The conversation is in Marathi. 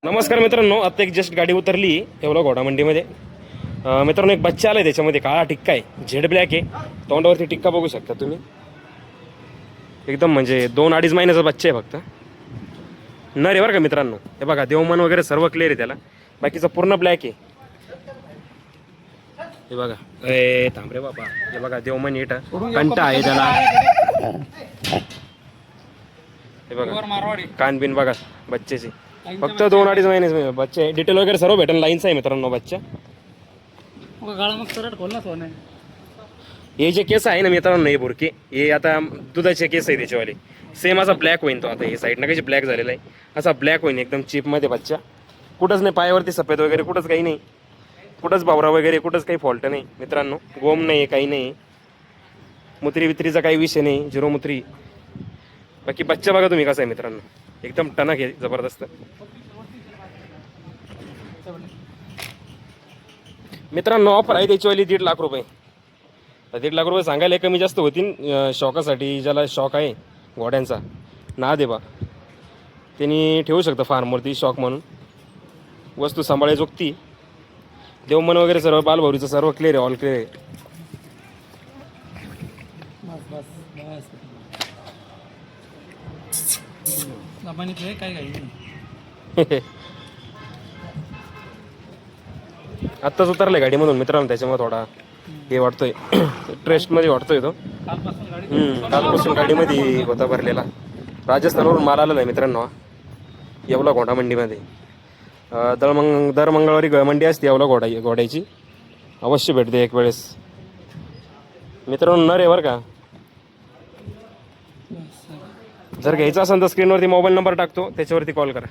नमस्कार मित्रांनो, आता एक जस्ट गाडी उतरली येवला घोडा मंडीमध्ये. मित्रांनो, एक बच्चा आलाय, त्याच्यामध्ये काळा टिक्का आहे, झेड ब्लॅक आहे. तोंडावरती टिक्का बघू शकता तुम्ही. एकदम म्हणजे 2-2.5 महिन्याचा बच्चा आहे फक्त. नर आहे बरं का मित्रांनो. हे बघा, देवमन वगैरे सर्व क्लिअर आहे त्याला. बाकीचा पूर्ण ब्लॅक आहे. हे बघा, ए थांबरे बाबा. हे बघा, देवमन येटा कंटा आहे त्याला. हे बघा, कान बिन बघा बच्चेची. फक्त 2-2.5 महिने बच्चे. डिटेल वगैरे सर्व भेटेल. लाईन्स आहे मित्रांनो बच्चा. हे जे केस आहे ना मित्रांनो, हे बुरके, हे आता दुधाचे केस आहे त्याच्यावाले. सेम असा ब्लॅक होईन तो. आता हे साईडनं कशी ब्लॅक झालेला आहे, असा ब्लॅक होईन एकदम चिपमध्ये बच्चा. कुठंच नाही पायावरती सफेद वगैरे, कुठंच काही नाही. कुठंच बावरा वगैरे, कुठंच काही फॉल्ट नाही मित्रांनो. गोम नाही, काही नाही. मुत्री वित्रीचा काही विषय नाही, झिरो मुत्री. बाकी बच्चा बघा तुम्ही कसा आहे मित्रांनो, एकदम टणक आहे, जबरदस्त. मित्रांनो, ऑफर आहे त्याच्यावाली 1.5 लाख रुपये. 1.5 लाख रुपये सांगायला कमी जास्त होतील. शॉकासाठी ज्याला शॉक आहे घोड्यांचा ना दे बा, त्यांनी ठेवू शकतं फार्मवरती शॉक म्हणून. वस्तू सांभाळायची जोगती. देवमन वगैरे सर्व, बालभौरीचं सर्व क्लिअर आहे, ऑल क्लिअर आहे. आत्ताच उतरलाय गाडीमधून मित्रांनो, त्याच्यामुळे थोडा हे वाटतोय, ट्रेस्टमध्ये वाटतोय तो. कालपासून गाडीमध्ये होता भरलेला. राजस्थानवरून माल आलेला आहे मित्रांनो येवला घोडा मंडीमध्ये. दर मंगळवारी मंडी असते येवला घोड्याची. अवश्य भेट द्या एक वेळेस मित्रांनो. नर आहे बरं का. जर घ्यायचं असेल तर स्क्रीनवरती मोबाईल नंबर टाकतो, त्याच्यावरती कॉल करा.